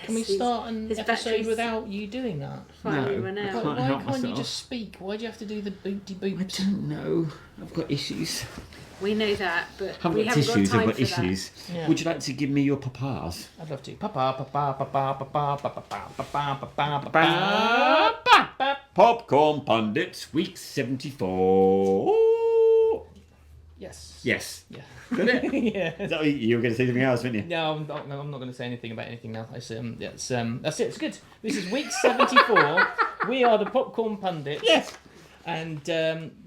Can we start an episode without you doing that? No, Why can't you just speak? Why do you have to do the booty boots? I don't know. I've got issues. We know that, but I've we got haven't tissues, got time I've got for issues. Yeah. Would you like to give me your papas? I'd love to. Papa. Popcorn Pundits, week 74. Yes. Yes. Yeah. Got it? Yeah. Is that what you were going to say something else, weren't you? No, I'm not going to say anything about anything now. That's it. It's good. This is week 74. We are the Popcorn Pundits. Yes. And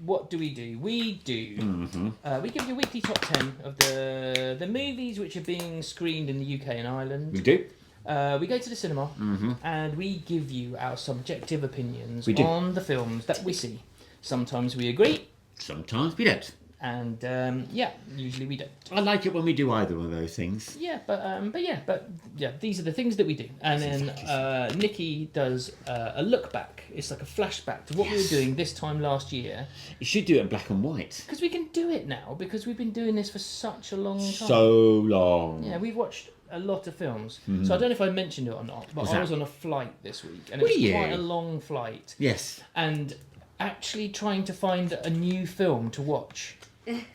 what do? We give you a weekly top 10 of the movies which are being screened in the UK and Ireland. We do. We go to the cinema and we give you our subjective opinions We do. on the films that we see. Sometimes we agree, Sometimes we don't. and usually we don't. I like it when we do either of those things. Yeah, but these are the things that we do. And then Nikky does a look back. It's like a flashback to what we were doing this time last year. You should do it in black and white. Because we can do it now, because we've been doing this for such a long time. So long. Yeah, we've watched a lot of films. So I don't know if I mentioned it or not, but I was on a flight this week. And it was quite a long flight. Yes. And actually trying to find a new film to watch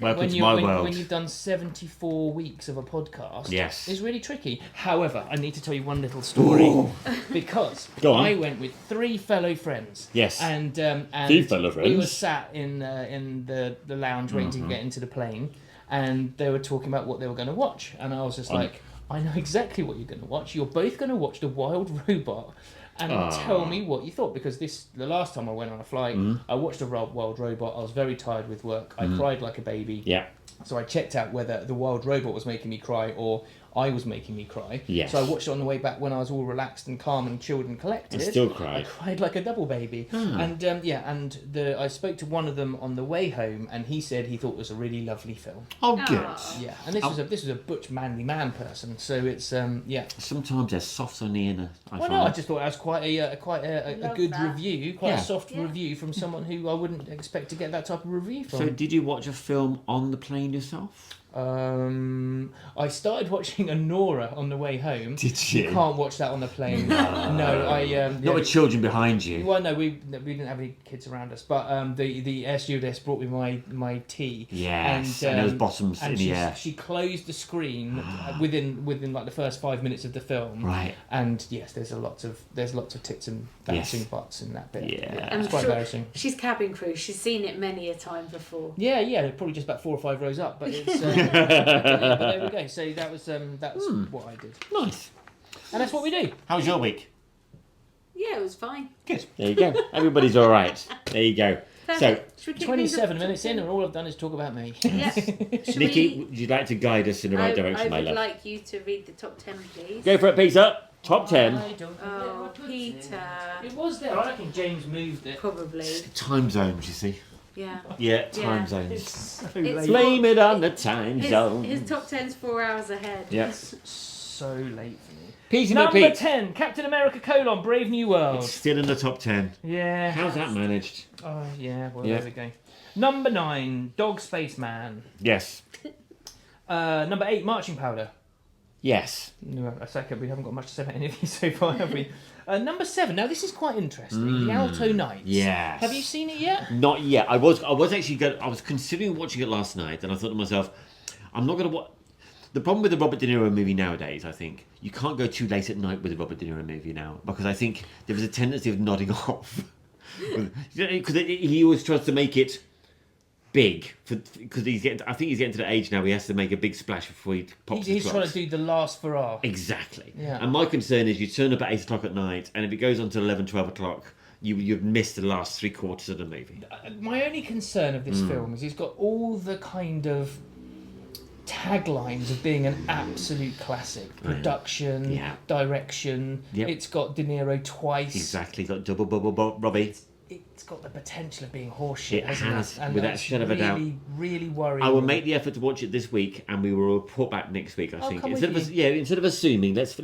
Welcome to my world. when you've done 74 weeks of a podcast, Yes. is really tricky. However, I need to tell you one little story because Go on. I went with 3 fellow friends. Yes. And 3 fellow friends. we were sat in the lounge waiting to get into the plane, and they were talking about what they were going to watch, and I was just like, I know exactly what you're going to watch. You're both going to watch The Wild Robot. And tell me what you thought, because the last time I went on a flight, I watched a Wild Robot. I was very tired with work. I cried like a baby. Yeah. So I checked out whether the Wild Robot was making me cry or I was making me cry. Yes. So I watched it on the way back when I was all relaxed and calm and chilled and collected. And still I cried. cried like a double baby. And I spoke to one of them on the way home, and he said he thought it was a really lovely film. Oh, good. Yeah, and this was a butch manly man person. So it's Sometimes they're soft on the inner. I just thought that was quite a good that. review, quite a soft review from someone who I wouldn't expect to get that type of review from. So did you watch a film on the plane yourself? I started watching Anora on the way home. Did you? You can't watch that on the plane. No, Not with children behind you. Well, no, we didn't have any kids around us, but the air stewardess brought me my tea. Yes, and there was bottoms in the air. She closed the screen within like the first 5 minutes of the film. Right. And yes, there's lots of tits and bouncing butts in that bit. Yeah. It's quite embarrassing. She's cabin crew. She's seen it many a time before. Yeah, probably just about 4 or 5 rows up, but it's. But there we go. So that was what I did. Nice. And that's what we do. How was your week? Yeah, it was fine. Good. There you go. Everybody's all right. There you go. Perfect. Should we kick 27 things off? minutes in, and all I've done is talk about me. Yes. Nikky, would you like to guide us in the right direction, I my would love? like you to read the top 10, please. Go for it, Peter. Top 10. I don't know where I Oh, put Peter. It was there. I reckon James moved it. Probably. Time zones, you see. Yeah. Yeah, time Yeah. zones. It's so It's late. Blame it on the time zone. His top 10's 4 hours ahead. Yes. It's so late for me. Peter Number McPete. 10, Captain America: Brave New World. It's still in the top 10. Yeah. How's that managed? Oh yeah. Well, Yeah. there we go. Number 9, Dog Spaceman. Yes. Number 8, Marching Powder. Yes. No, a second. We haven't got much to say about any of these so far, have we? Number 7. Now this is quite interesting. The Alto Nights. Yes. Have you seen it yet? Not yet. I was actually I was considering watching it last night, and I thought to myself, I'm not going to watch. The problem with the Robert De Niro movie nowadays, I think, you can't go too late at night with a Robert De Niro movie now, because I think there is a tendency of nodding off. Because he always tries to make it big, because I think he's getting to the age now he has to make a big splash before he pops his He's trying clocks. to do the last hurrah. Exactly. Yeah. And my concern is you turn up at 8 o'clock at night, and if it goes on to 11, 12 o'clock, you've missed the last 3/4 of the movie. My only concern of this film is he's got all the kind of taglines of being an absolute classic. Production, Yeah. direction. Yep. It's got De Niro twice. Exactly, got double bubble Robbie. It's got the potential of being horseshit, It hasn't has, it? And without a that's shadow of a doubt. Really worrying. I will make the effort to watch it this week, and we will report back next week. I think come instead with of assuming, let's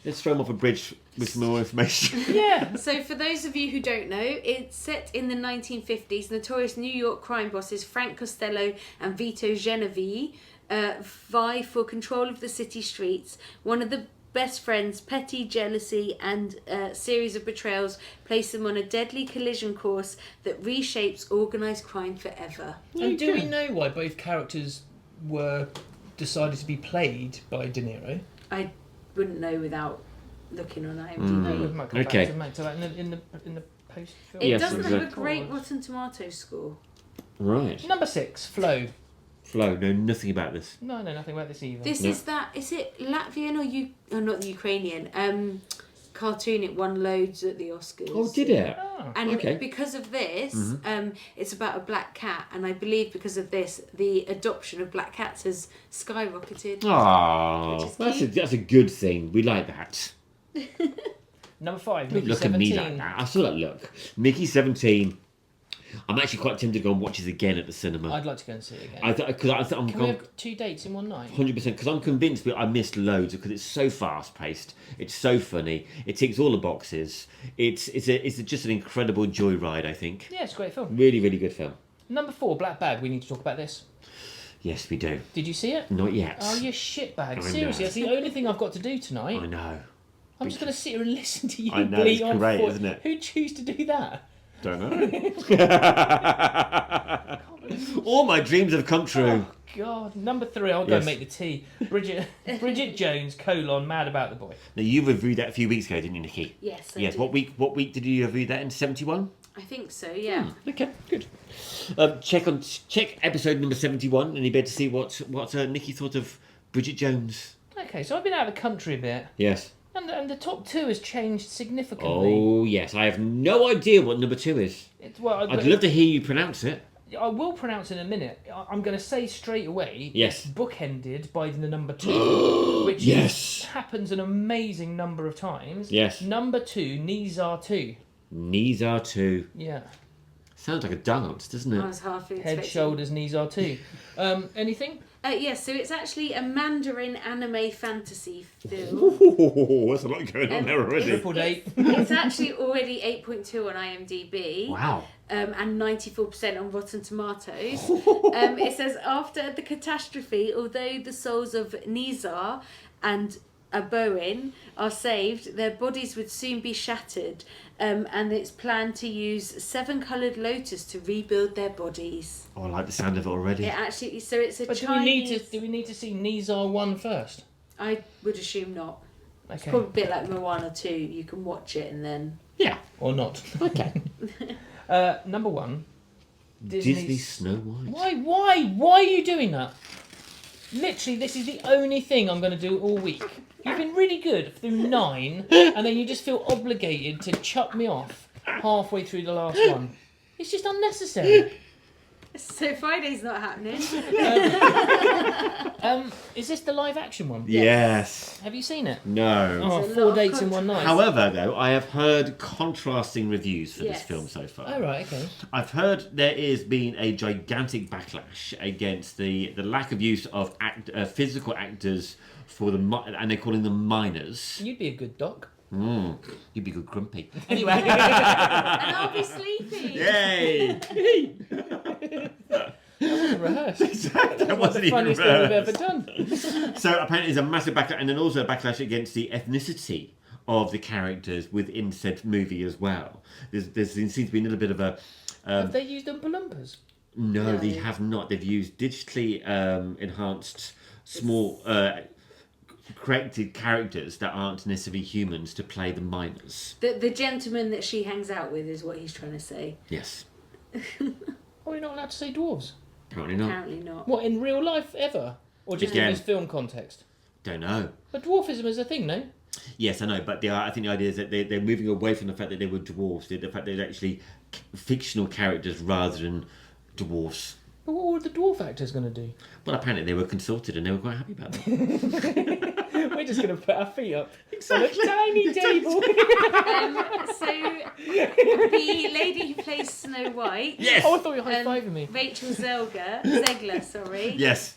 Let's throw him off a bridge with some more information. Yeah. So, for those of you who don't know, it's set in the 1950s. Notorious New York crime bosses Frank Costello and Vito Genovese vie for control of the city streets. One of the best friends, petty jealousy, and a series of betrayals place them on a deadly collision course that reshapes organised crime forever. And do we know why both characters were decided to be played by De Niro? I wouldn't know without looking on IMDb. We might come Okay. back to that in the post film. It Yes, doesn't have a exactly. great Rotten Tomatoes score. Right. Number 6, Flow. Flo, know nothing about this. No, I know nothing about this either. This is it Latvian or not the Ukrainian cartoon? It won loads at the Oscars. Oh, did it? Oh. And Okay. because of this, it's about a black cat, and I believe because of this, the adoption of black cats has skyrocketed. Oh, Which is that's a good thing. We like that. Number 5, Don't Mickey look 17. at me like that. I still like look. Mickey 17. I'm actually quite tempted to go and watch this again at the cinema. I'd like to go and see it again. I'm Can we have 2 dates in one night? 100% because I'm convinced that I missed loads because it's so fast paced. It's so funny. It ticks all the boxes. It's just an incredible joyride. I think. Yeah, it's a great film. Really, really good film. Number 4, Black Bag. We need to talk about this. Yes, we do. Did you see it? Not yet. Oh, you shitbag. I Seriously, know. that's the only thing I've got to do tonight. I know. I'm just going to sit here and listen to you I know, bleat it's on great, for- isn't it? Who'd choose to do that? Don't know. All my dreams have come true. Oh, God. Number 3, I'll go and Yes. make the tea. Bridget Jones, Mad About the Boy. Now you reviewed that a few weeks ago, didn't you, Nikki? Yes, I Yes. did. What week did you review that in? 71. I think so. Yeah. Okay, good. Check episode number 71, and you better to see what Nikki thought of Bridget Jones. Okay, so I've been out of the country a bit, Yes. and the top 2 has changed significantly. Oh yes, I have no idea what number 2 is. I'd love to hear you pronounce it. I will pronounce in a minute. I'm going to say straight away. Yes. It's bookended by the number 2, which Yes. happens an amazing number of times. Yes. Number 2, Knees Are 2. Knees are 2. Yeah. Sounds like a dance, doesn't I it? was half expecting. Head, shoulders, knees are 2. Anything? Yes, so it's actually a Mandarin anime fantasy film. Ooh, there's a lot going on there already. Triple date. It's actually already 8.2 on IMDb. Wow. And 94% on Rotten Tomatoes. It says, after the catastrophe, although the souls of Nizar and Aboin are saved, their bodies would soon be shattered, and it's planned to use 7 coloured lotus to rebuild their bodies. Oh, I like the sound of it already. It actually, so it's a But Chinese... do we need to see Knees Are 1 first? I would assume not. It's Okay. probably a bit like Moana 2. You can watch it and then... Yeah. Or not? Okay. Number 1. Disney Snow White. Why are you doing that? Literally, this is the only thing I'm going to do all week. You've been really good through 9, and then you just feel obligated to chuck me off halfway through the last one. It's just unnecessary. So Friday's not happening. Is this the live action one? Yes. Have you seen it? No. Oh, There's a 4 lot of dates in one night. However, though, I have heard contrasting reviews for this Yes. film so far. Oh, right, okay. I've heard there is been a gigantic backlash against the lack of use of physical actors for and they're calling them minors. You'd be a good doc. You'd be good grumpy. Anyway. And I'll be sleeping. Yay! That wasn't rehearsed. That wasn't even Funniest thing we've rehearsed. ever done. So apparently there's a massive backlash, and then also a backlash against the ethnicity of the characters within said movie as well. There seems to be a little bit of a... Have they used Oompa Loompas? No, they have not. They've used digitally enhanced small corrected characters that aren't necessarily humans to play the minors. The gentleman that she hangs out with is what he's trying to say. Yes. Oh, you're not allowed to say dwarves? Apparently not. Apparently not. What, in real life ever? Or just Again. in this film context? Don't know. But dwarfism is a thing, no? Yes, I know, but I think the idea is that they're moving away from the fact that they were dwarfs, the fact that they're actually fictional characters rather than dwarfs. But what were the dwarf actors going to do? Well, apparently they were consulted and they were quite happy about that. We're just going to put our feet up on a tiny table. So the lady who plays Snow White. Yes. Oh, I thought you were high-fiving me. Rachel Zegler, sorry. Yes.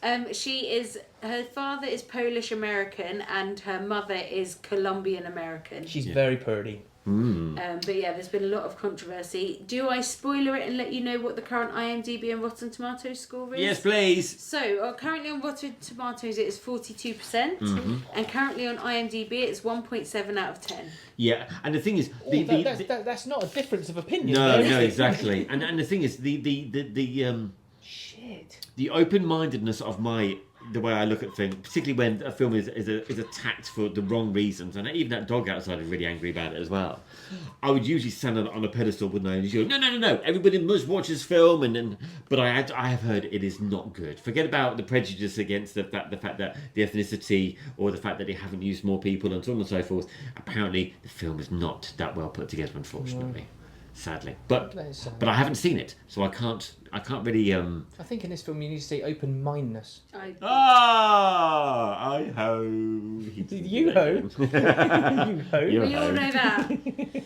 Her father is Polish American and her mother is Colombian American. She's very pretty. But yeah, there's been a lot of controversy. Do I spoiler it and let you know what the current IMDb and Rotten Tomatoes score is? Yes, please. So, currently on Rotten Tomatoes it is 42%, and currently on IMDb it's 1.7 out of 10. Yeah, and the thing is, That's not a difference of opinion. no, there, is no, it? exactly. And the thing is, Shit. the open-mindedness of the way I look at things, particularly when a film is attacked for the wrong reasons, and even that dog outside is really angry about it as well. I would usually stand on a pedestal, wouldn't I? And you go, no, everybody must watch this film, but I have heard it is not good. Forget about the prejudice against the fact that the ethnicity or the fact that they haven't used more people and so on and so forth. Apparently, the film is not that well put together, unfortunately. Sadly, but I haven't seen it, so I can't really. I think in this film you need to say open-mindedness. I ho. You ho. You ho. We all know that.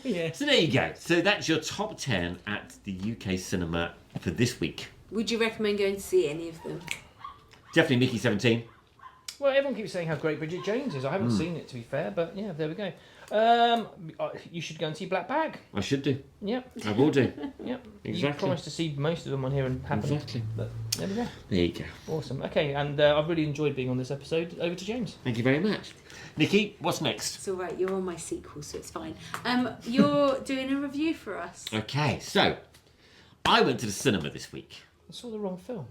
Yeah. So there you go. So that's your top 10 at the UK cinema for this week. Would you recommend going to see any of them? Definitely Nikky 17. Well, everyone keeps saying how great Bridget Jones is. I haven't seen it, to be fair, but yeah, there we go. You should go and see Black Bag. I should do. Yep. I will do. Yep. Exactly. You promised to see most of them on here and happened. Exactly. But there we go. There you go. Awesome. Okay, and I've really enjoyed being on this episode. Over to James. Thank you very much. Nikky, what's next? It's all right. You're on my sequel, so it's fine. You're doing a review for us. Okay, so I went to the cinema this week. I saw the wrong film.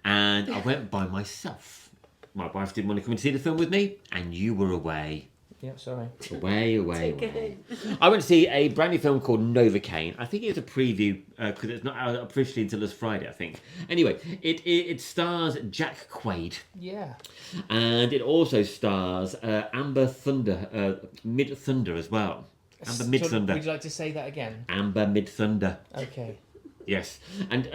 And I went by myself. My wife didn't want to come and see the film with me, and you were away. Yeah, sorry. Away. I went to see a brand new film called Novocaine. I think it was a preview because it's not out officially until this Friday, I think. Anyway, it stars Jack Quaid. Yeah. And it also stars Midthunder as well. Amber Midthunder. Would you like to say that again? Amber Midthunder. Okay. Yes, and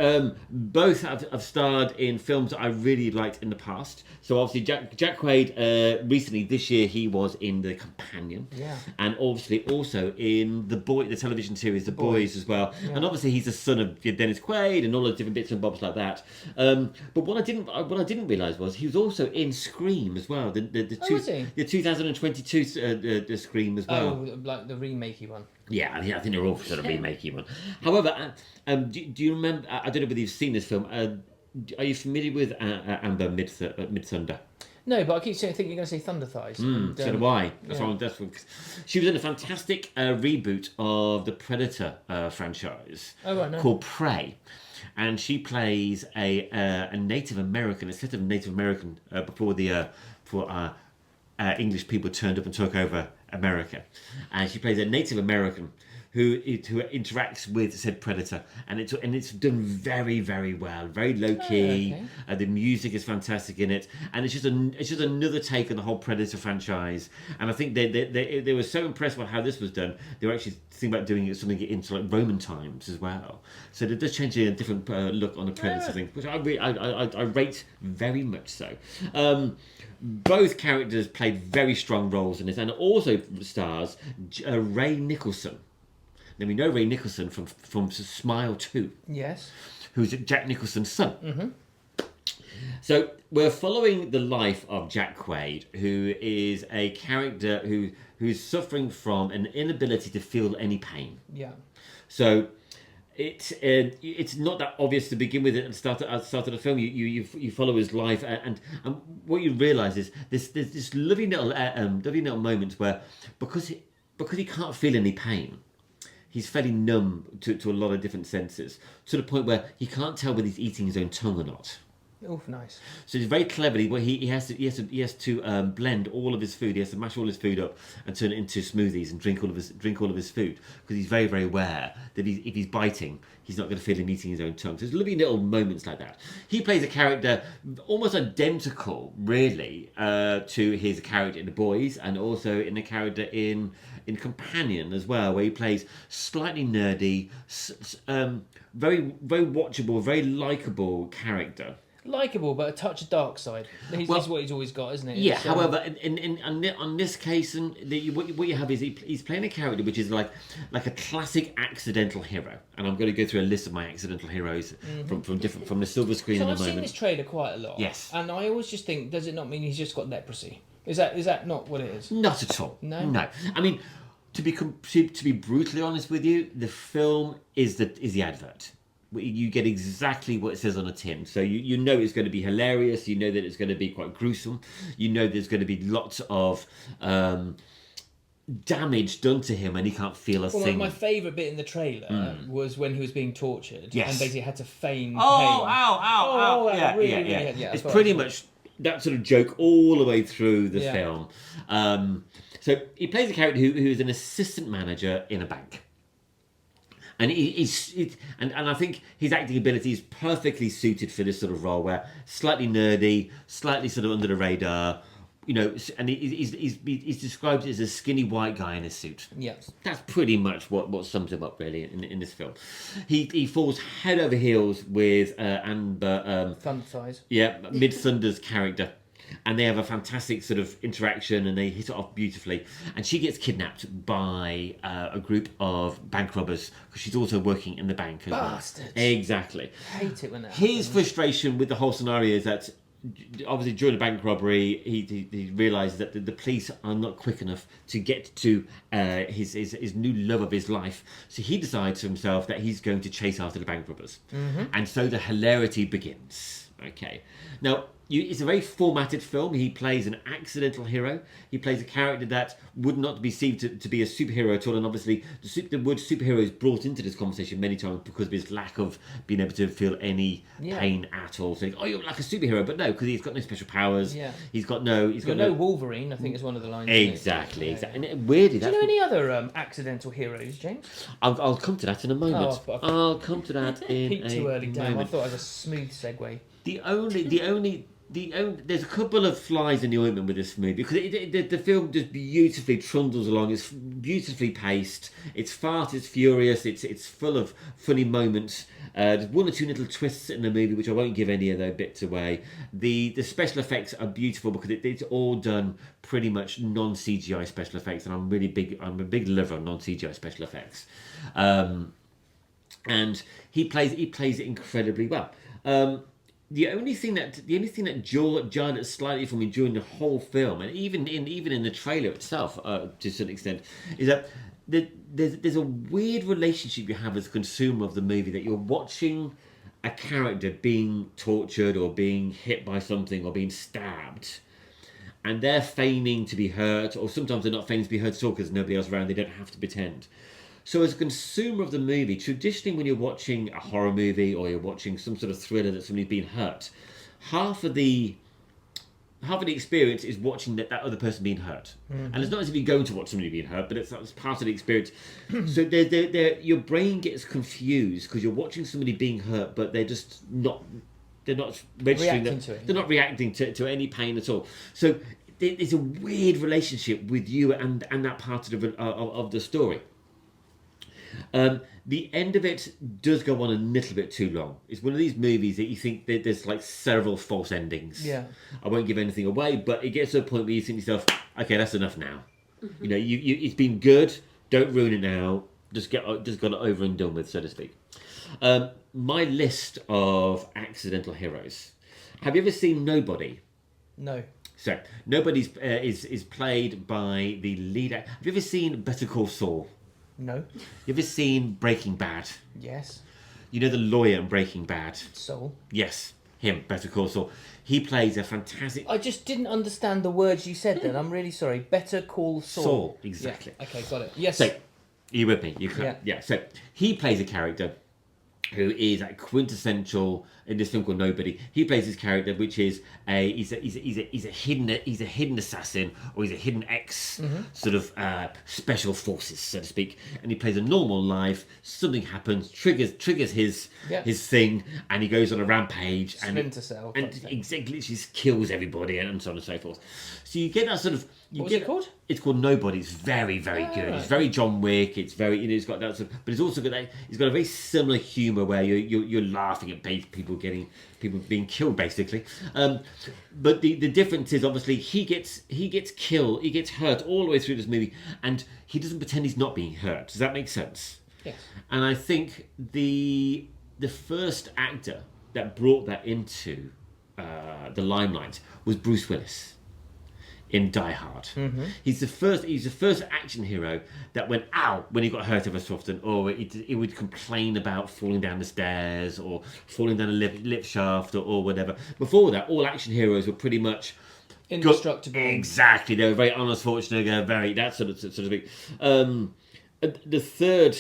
both have starred in films that I really liked in the past. So obviously Jack Quaid, recently this year he was in The Companion. Yeah. And obviously also in the television series The Boys as well. Yeah. And obviously he's the son of Dennis Quaid and all those different bits and bobs like that. But what I didn't realise was he was also in Scream as well. The 2022 Scream as well. Oh, like the remakey one. Yeah, I think they're all sort of remakey one. However, do you remember? I don't know whether you've seen this film. Are you familiar with Amber Midthunder? No, but I keep thinking you're going to say Thunder Thighs. So do I. She was in a fantastic reboot of the Predator franchise called Prey. And she plays a Native American, a set of Native American before English people turned up and took over America. And she plays a Native American who interacts with said predator, and it's done very, very well, very low key. Okay. The music is fantastic in it, and it's just another take on the whole Predator franchise. And I think they were so impressed by how this was done, they were actually thinking about doing something into like Roman times as well. So it does change a different look on the Predator thing, which I rate very much so. Both characters played very strong roles in this, and it also stars Ray Nicholson. Now we know Ray Nicholson from Smile 2. Yes. Who's Jack Nicholson's son. Mm-hmm. So we're following the life of Jack Quaid, who is a character who's suffering from an inability to feel any pain. Yeah. So it's not that obvious to begin with at the start of the film. You follow his life, and what you realise is there's this lovely little moments where because he can't feel any pain, he's fairly numb to a lot of different senses, to the point where he can't tell whether he's eating his own tongue or not. Oh, nice. So he's very cleverly, where he has to blend all of his food. He has to mash all his food up and turn it into smoothies and drink all of his food, because he's very, very aware that if he's biting, he's not going to feel him eating his own tongue. So there's lovely little moments like that. He plays a character almost identical, really, to his character in The Boys, and also in the character in Companion as well, where he plays slightly nerdy, very, very watchable, very likeable character. Likeable, but a touch of dark side. He's what he's always got, isn't it? Yeah. It's, However, on this case, what you have is he's playing a character which is like a classic accidental hero, and I'm going to go through a list of my accidental heroes from the silver screen in a I've moment. seen this trailer quite a lot. Yes. And I always just think, does it not mean he's just got leprosy? Is that not what it is? Not at all. No. I mean, to be brutally honest with you, the film is the advert. You get exactly what it says on a tin. So you know it's going to be hilarious. You know that it's going to be quite gruesome. You know there's going to be lots of damage done to him and he can't feel a thing. My favourite bit in the trailer was when he was being tortured and basically had to feign pain. Ow. Yeah. It's pretty much that sort of joke all the way through the film. So he plays a character who is an assistant manager in a bank. And and I think his acting ability is perfectly suited for this sort of role, where slightly nerdy, slightly sort of under the radar, and he's described as a skinny white guy in a suit. Yeah, that's pretty much what sums him up really in this film. He falls head over heels with Amber Thunder Thighs. Yeah, Midthunder's character. And they have a fantastic sort of interaction and they hit it off beautifully. And she gets kidnapped by a group of bank robbers because she's also working in the bank as Bastards. well. Exactly. I hate it when that His happens. frustration with the whole scenario is that obviously during the bank robbery he realises that the police are not quick enough to get to his new love of his life. So he decides to himself that he's going to chase after the bank robbers. And so the hilarity begins. Okay. Now, it's a very formatted film. He plays an accidental hero. He plays a character that would not be seen to be a superhero at all. And obviously, the word superhero is brought into this conversation many times because of his lack of being able to feel any pain at all. So, you're like a superhero, but no, because he's got no special powers. Yeah. He's got no Wolverine, I think is one of the lines. Exactly. And weirdly, do you know any other accidental heroes, James? I'll come to that in a moment. I'll come to that in Peaked too early. Damn, moment. I thought it was a smooth segue. There's a couple of flies in the ointment with this movie because the film just beautifully trundles along. It's beautifully paced. It's fast. It's furious. It's full of funny moments. There's one or two little twists in the movie which I won't give any of those bits away. The special effects are beautiful because it's all done pretty much non-CGI special effects, and I'm a big lover of non-CGI special effects. And he plays it incredibly well. The only thing that jarred it slightly for me during the whole film, and even in the trailer itself, to a certain extent, is that there's a weird relationship you have as a consumer of the movie, that you're watching a character being tortured or being hit by something or being stabbed, and they're feigning to be hurt, or sometimes they're not feigning to be hurt at all because nobody else around. They don't have to pretend. So as a consumer of the movie, traditionally when you're watching a horror movie or you're watching some sort of thriller that somebody's been hurt, half of the experience is watching that other person being hurt. And it's not as if you're going to watch somebody being hurt, but it's part of the experience. So your brain gets confused because you're watching somebody being hurt, but they're just not. They're not registering that. They're not reacting to any pain at all. So there's a weird relationship with you and that part of the story. The end of it does go on a little bit too long. It's one of these movies that you think that there's like several false endings. Yeah. I won't give anything away, but it gets to a point where you think to yourself, okay, that's enough now. You know, it's been good. Don't ruin it now. Just got it over and done with, so to speak. My list of accidental heroes. Have you ever seen Nobody? No. So Nobody is played by the leader. Have you ever seen Better Call Saul? No. You ever seen Breaking Bad? Yes. You know the lawyer in Breaking Bad? Soul. Yes, him, Better Call Saul. He plays a fantastic... I just didn't understand the words you said then. I'm really sorry. Better Call Saul. Saul, exactly. Yeah. Okay, got it. Yes. So, are you with me? Yeah. So, he plays a character who is a quintessential in this film called Nobody. He plays this character, which is he's a hidden assassin, or he's a hidden ex sort of special forces, so to speak. And he plays a normal life. Something happens, triggers his thing, and he goes on a rampage. Splinter Cell. And exactly, just kills everybody, and so on and so forth. So you get that sort of What was it called? It's called Nobody. It's very, very good. Right. It's very John Wick. It's very, it's got that sort of, but it's also got that. It's got a very similar humour where you're laughing at people being killed, basically. But the difference is obviously he gets killed, he gets hurt all the way through this movie, and he doesn't pretend he's not being hurt. Does that make sense? Yes. And I think the first actor that brought that into the limelight was Bruce Willis in Die Hard. Mm-hmm. He's the first action hero that went ow when he got hurt ever so often, or he would complain about falling down the stairs or falling down a lift shaft or whatever. Before that, all action heroes were pretty much Indestructible. Exactly, they were very Arnold Schwarzenegger, very that sort of thing. The third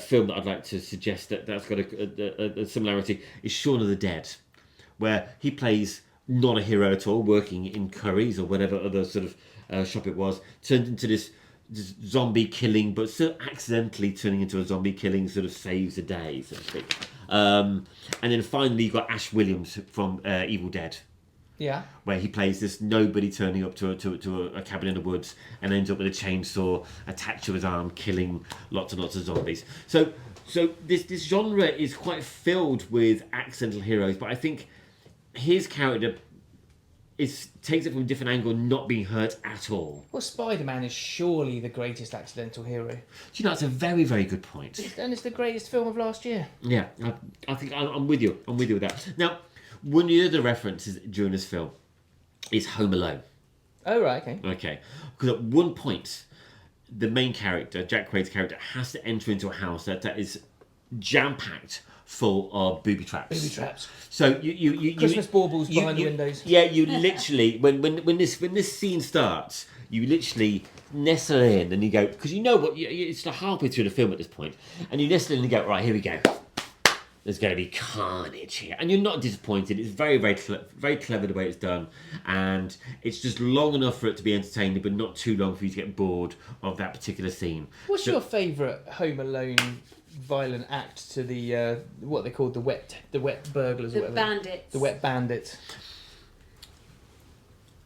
film that I'd like to suggest that's got a similarity is Shaun of the Dead, where he plays not a hero at all, working in Curry's or whatever other sort of shop it was, turned into this zombie killing, but still accidentally turning into a zombie killing, sort of saves the day, so to speak. And then finally you've got Ash Williams from Evil Dead. Yeah. Where he plays this nobody turning up to a cabin in the woods and ends up with a chainsaw attached to his arm, killing lots and lots of zombies. So this genre is quite filled with accidental heroes, but I think his character takes it from a different angle, not being hurt at all. Well, Spider-Man is surely the greatest accidental hero. Do you know, that's a very, very good point. And it's the greatest film of last year. Yeah, I think I'm with you. I'm with you with that. Now, one of the other references during this film is Home Alone. Oh, right, okay. Okay. Because at one point, the main character, Jack Quaid's character, has to enter into a house that is jam-packed full of booby traps. Booby traps. So you Christmas baubles behind the windows. Yeah, you literally when this scene starts, you literally nestle in and you go, because you know what, it's like halfway through the film at this point, and you nestle in and you go, right, here we go. There's going to be carnage here, and you're not disappointed. It's very, very, very clever the way it's done, and it's just long enough for it to be entertaining, but not too long for you to get bored of that particular scene. What's your favourite Home Alone violent act to the what they called the wet burglars, The or whatever? bandits. The wet bandits.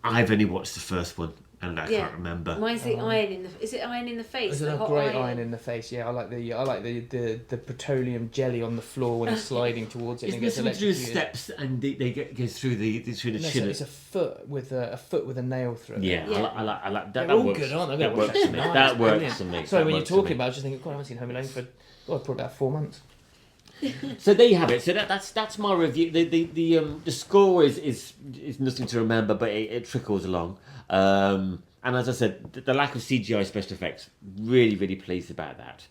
I've only watched the first one, and I can't remember. Mine's the iron in the. Is it iron in the face? There's The a hot great iron in the face. Yeah, I like the petroleum jelly on the floor when he's sliding towards it. Isn't and it there gets something to do with electrocuted. steps and they goes through the No, chin? it's a foot with a nail through it. Yeah, Yeah. I like that. They're That all works. good, aren't they? That They're works for me. nice, That works brilliant. for me. So That when you're works for talking me. about it, I just think, God, I haven't seen Home Alone for probably about 4 months. So there you have it. So that's my review. The score is nothing to remember, but it trickles along. And as I said, the lack of CGI special effects, really, really pleased about that.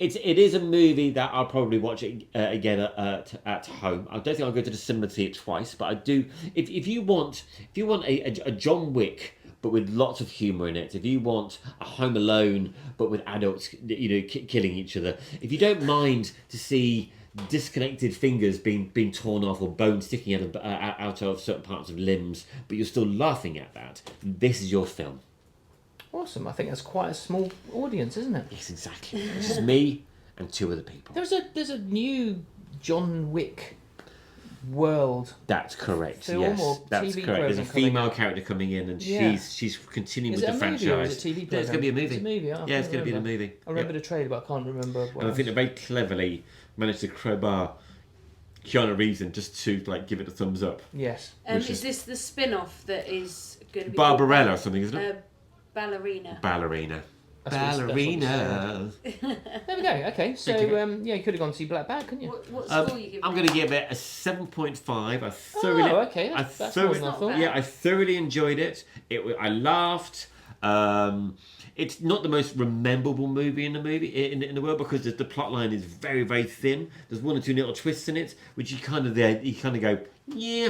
It is a movie that I'll probably watch it again at home. I don't think I'll go to the cinema to see it twice, but I do. If you want a John Wick, but with lots of humour in it. If you want a Home Alone, but with adults, killing each other. If you don't mind to see disconnected fingers being torn off or bones sticking out of certain parts of limbs, but you're still laughing at that, this is your film. Awesome. I think that's quite a small audience, isn't it? Yes, exactly. It's just me and two other people. There's a new John Wick world. That's correct. Film yes, or that's TV correct. There's a programme coming female out. character coming in, and Yeah. she's continuing Is with it the a movie franchise. or is it a TV No, it's going to be a movie. It's a movie. Yeah, it's going to be the movie. I remember the trailer, but I can't remember. What And I else. think they very cleverly managed to crowbar Keanu Reeves in just to give it a thumbs up. Yes. Which Is this the spin-off that is going to be Barbarella or something, isn't it? Ballerina? Ballerina. That's what Ballerina. There we go. Okay, so yeah, you could have gone to see Black Bag, couldn't you? What score you give I'm it? going to give it a 7.5. I thoroughly, Oh, okay, that's more than I thought. Yeah, I thoroughly enjoyed it. I laughed. It's not the most rememberable movie in the world because the plot line is very, very thin. There's one or two little twists in it, which you kind of go, yeah,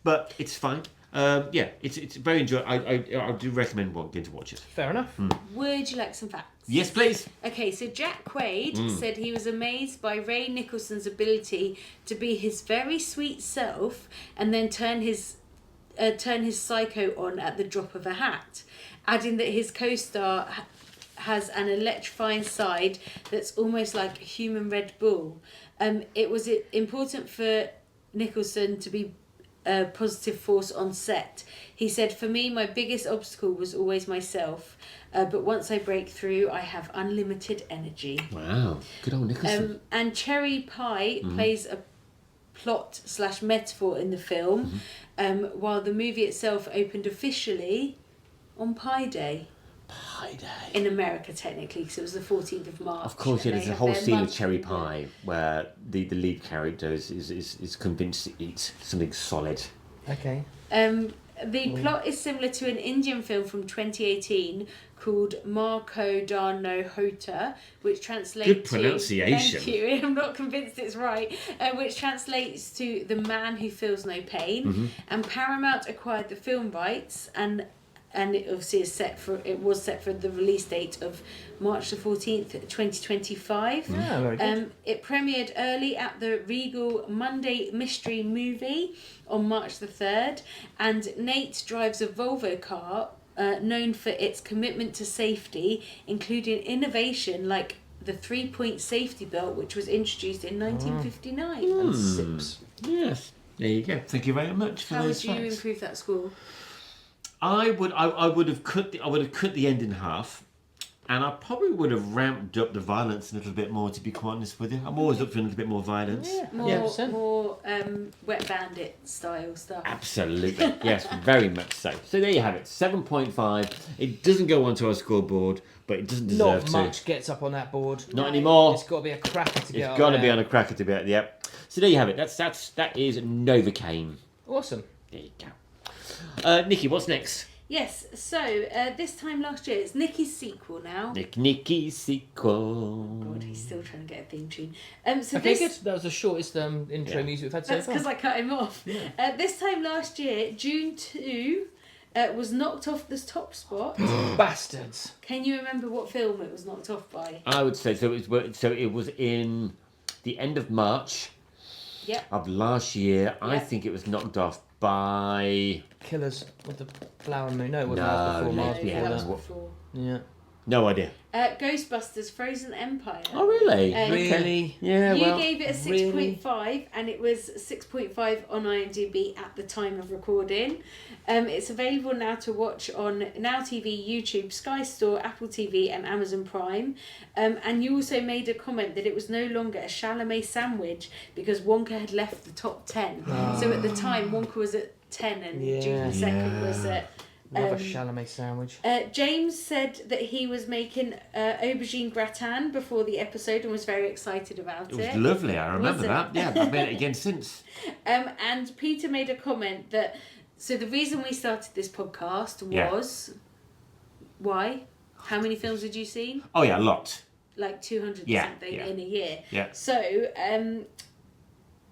but it's fine. Yeah, it's very enjoyable. I do recommend getting to watch it. Fair enough. Would you like some facts? Yes, please. Okay, so Jack Quaid said he was amazed by Ray Nicholson's ability to be his very sweet self and then turn his psycho on at the drop of a hat, adding that his co-star has an electrifying side that's almost like a human Red Bull. It was important for Nicholson to be positive force on set. He said, "For me, my biggest obstacle was always myself. But once I break through, I have unlimited energy." Wow, good old Nicholson. And Cherry Pie plays a plot/metaphor in the film, while the movie itself opened officially on Pie Day. Pie Day. In America, technically, because it was the 14th of March. Of course, yeah, and there's they a have whole their scene of month Cherry in Pie where the lead character is convinced to eat something solid. Okay. The plot is similar to an Indian film from 2018 called Marco da No Hota, which translates Good pronunciation. Thank you. I'm not convinced it's right. Which translates to The Man Who Feels No Pain. And Paramount acquired the film rights, and it obviously was set for the release date of March the 14th, 2025. Yeah, very good. It premiered early at the Regal Monday Mystery Movie on March the 3rd, and Nate drives a Volvo car known for its commitment to safety, including innovation like the 3-point safety belt, which was introduced in 1959. And sips. Yes, there you go. Thank you very much for How those would you facts. improve that score? I would have cut the end in half, and I probably would have ramped up the violence a little bit more. To be quite honest with you, I'm always up for a little bit more violence. Yeah. More Wet Bandit style stuff. Absolutely, yes, very much so. So there you have it, 7.5. It doesn't go onto our scoreboard, but it doesn't deserve Not to. much gets up on that board. Not anymore. It's got to be a cracker to get It's up got to there. be on a cracker to be at. Yep. So there you have it. That is Novocaine. Awesome. There you go. Nikki, what's next? Yes, so this time last year, it's Nikky's sequel now. Nikki sequel. God, he's still trying to get a theme tune. So Okay, this, good. That was the shortest intro music we've had so that's far. because I cut him off. This time last year, June 2, was knocked off the top spot. Bastards. Can you remember what film it was knocked off by? I would say so. It was in the end of March Yep. of last year. I Yep. think it was knocked off by Killers with the Flower Moon. No, it wasn't. No, That was before. no, Miles yeah, before that was that. before. Yeah. no idea. Ghostbusters Frozen Empire. Oh really? Really? Yeah. You Well. gave it a 6.5 and it was 6.5 on IMDb at the time of recording. It's available now to watch on Now TV, YouTube, Sky Store, Apple TV and Amazon Prime. And you also made a comment that it was no longer a Chalamet sandwich because Wonka had left the top 10. So at the time Wonka was at 10 and June the 2nd was at... Love a Chalamet sandwich. James said that he was making aubergine gratin before the episode and was very excited about It was lovely. I remember Was it? that. Yeah, I've made it again since. And Peter made a comment that, so the reason we started this podcast was, why? How many films had you seen? Oh yeah, a lot. Like 200 Yeah, something yeah. in a year. Yeah. So,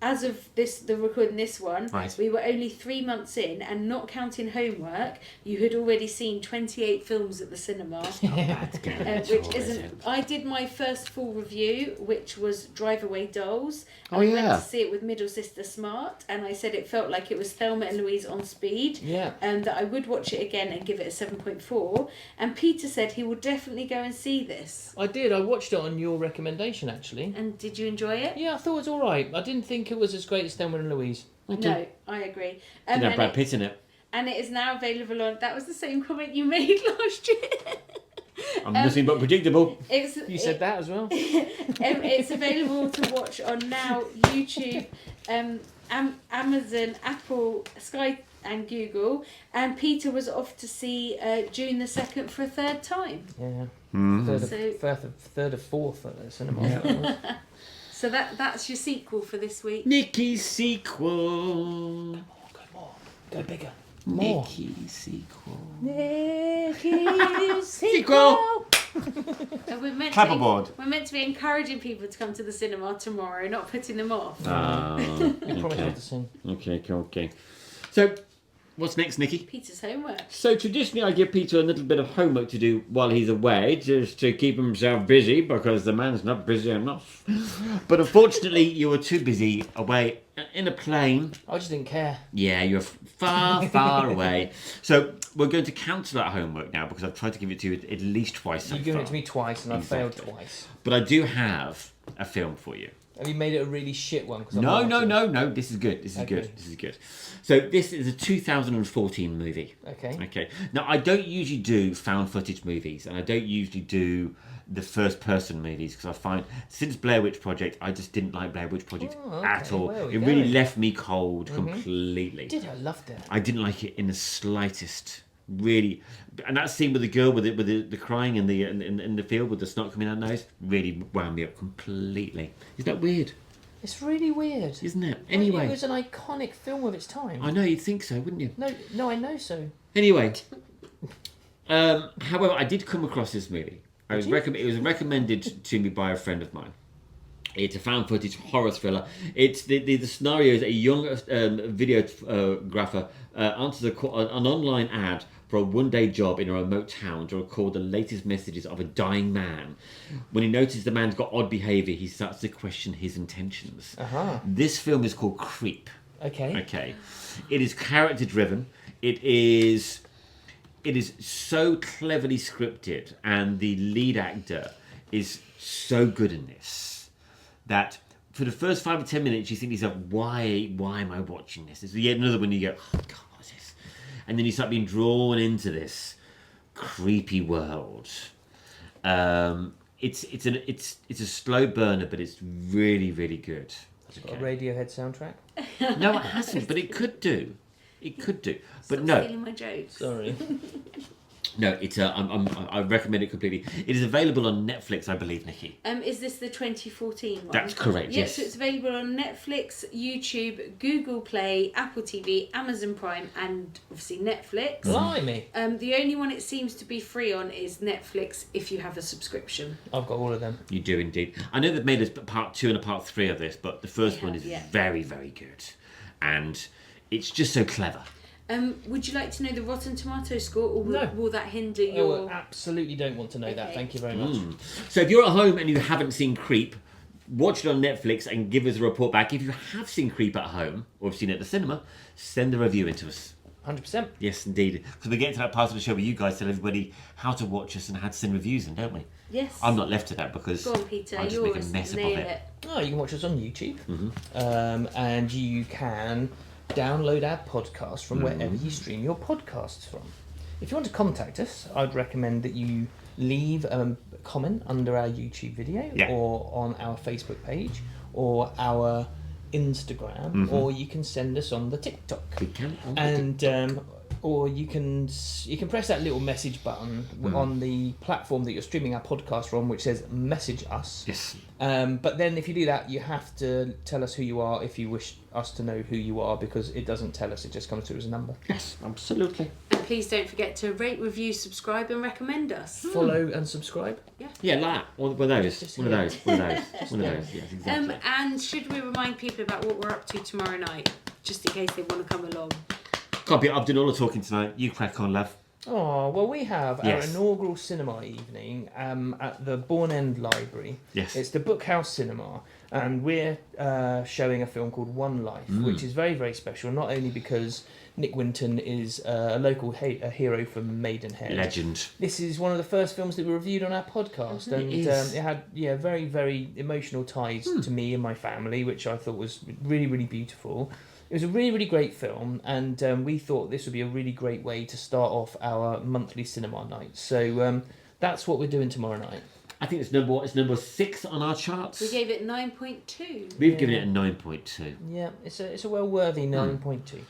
as of the recording this one, Right. we were only 3 months in, and not counting homework, you had already seen 28 films at the cinema. That's good. Which isn't. I did my first full review, which was Drive Away Dolls. Oh, I went yeah. to see it with middle sister Smart, and I said it felt like it was Thelma and Louise on speed. Yeah. And that I would watch it again and give it a 7.4. And Peter said he would definitely go and see this. I did. I watched it on your recommendation, actually. And did you enjoy it? Yeah, I thought it was all right. I didn't think it was as great as Thelma and Louise. No, I agree. Didn't have and Brad it- Pitt in it. And it is now available on. That was the same comment you made last year. I'm nothing but predictable. You said that as well. It's available to watch on Now, YouTube, Amazon, Apple, Sky, and Google. And Peter was off to see June the 2nd for a third time. Yeah. So- Third or fourth at the cinema. So that's your sequel for this week. Nikki sequel. Go more. Go bigger. More. Nikki sequel. Nikki Sequel. And we're meant Clapperboard. we're meant to be encouraging people to come to the cinema tomorrow, not putting them off. You promised okay. not to sing. Okay. So, what's next, Nikki? Peter's homework. So traditionally I give Peter a little bit of homework to do while he's away, just to keep himself busy, because the man's not busy enough. But unfortunately you were too busy away in a plane. I just didn't care. Yeah, you're far away. So we're going to cancel that homework now, because I've tried to give it to you at least twice so You've given far. it to me twice and I've failed Exactly. twice. But I do have a film for you. Have you made it a really shit one? No. This is good. This is good. This is good. So this is a 2014 movie. Okay. Now I don't usually do found footage movies, and I don't usually do the first person movies because I find since Blair Witch Project, I just didn't like Blair Witch Project at all. It really left me cold completely. I loved it. I didn't like it in the slightest. Really, and that scene with the girl with the crying in the field with the snot coming out her nose really wound me up completely. Is that weird? It's really weird, isn't it? Anyway, it was an iconic film of its time. I know you'd think so, wouldn't you? No, I know so. Anyway, however, I did come across this movie. It was recommended to me by a friend of mine. It's a found footage horror thriller. It's the scenario is a young videographer answers an online ad for a one-day job in a remote town to record the latest messages of a dying man. When he notices the man's got odd behaviour, he starts to question his intentions. This film is called Creep. Okay. It is character-driven. It is so cleverly scripted, and the lead actor is so good in this that for the first 5 or 10 minutes you think to yourself, why am I watching this? There's yet another one you go, oh God, what's this? And then you start being drawn into this creepy world. It's a slow burner, but it's really, really good. Got a Radiohead soundtrack? No, it hasn't, but it could do. But Stop no. stealing my jokes. Sorry. No, it's I recommend it completely. It is available on Netflix, I believe, Nikki. Is this the 2014 one? That's correct. Yes. So it's available on Netflix, YouTube, Google Play, Apple TV, Amazon Prime, and obviously Netflix. Blimey. The only one it seems to be free on is Netflix if you have a subscription. I've got all of them. You do indeed. I know they've made a part 2 and a part 3 of this, but the first one is very, very good, and it's just so clever. Would you like to know the Rotten Tomato score, or will that hinder your... I absolutely don't want to know that. Thank you very much. So if you're at home and you haven't seen Creep, watch it on Netflix and give us a report back. If you have seen Creep at home, or have seen it at the cinema, send a review into us. 100%. Yes, indeed. Because we get to that part of the show where you guys tell everybody how to watch us and how to send reviews in, don't we? Yes. I'm not left to that because Go on, Peter, I just make a mess of it. Oh, you can watch us on YouTube. And you can download our podcast from wherever you stream your podcasts from. If you want to contact us, I'd recommend that you leave a comment under our YouTube video or on our Facebook page or our Instagram, or you can send us on the TikTok. We can. And or you can press that little message button on the platform that you're streaming our podcast from, which says message us. Yes. But then if you do that, you have to tell us who you are if you wish us to know who you are, because it doesn't tell us, it just comes through as a number. Yes, absolutely. And please don't forget to rate, review, subscribe and recommend us. Follow and subscribe. Yeah, like that. One of those. Yes, exactly. And should we remind people about what we're up to tomorrow night, just in case they want to come along? Copy. I've done all the talking tonight. You crack on, love. Oh, well, we have our inaugural cinema evening at the Bourne End Library. Yes. It's the Bookhouse Cinema, and we're showing a film called One Life, which is very, very special, not only because Nick Winton is a local hero from Maidenhead. Legend. This is one of the first films that we reviewed on our podcast, and it had very, very emotional ties to me and my family, which I thought was really, really beautiful. It was a really, really great film, and we thought this would be a really great way to start off our monthly cinema night. So that's what we're doing tomorrow night. I think it's number 6 on our charts. We gave it 9.2. We've given it a 9.2. Yeah, it's a well-worthy 9.2.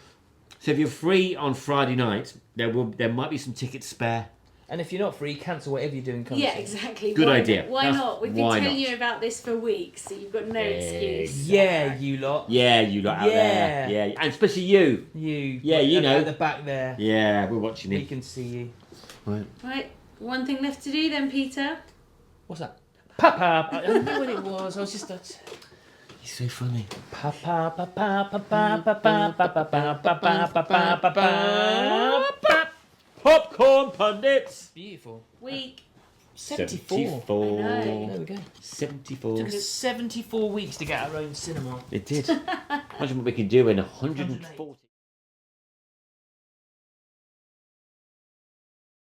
So if you're free on Friday night, there might be some tickets spare. And if you're not free, cancel whatever you're doing. Yeah, exactly. Good idea. Why not? We've been telling you about this for weeks, so you've got no excuse. Yeah, you lot. Yeah, you lot out there. Yeah, and especially you. Yeah, you know. At the back there. Yeah, we're watching We can see you. Right, one thing left to do then, Peter. What's that? Papa. I don't know what it was. I was just... He's so funny. Popcorn Pundits. Beautiful. Week 74. I know. There we go. 74. Took us 74 weeks to get our own cinema. It did. Imagine what we can do in 140.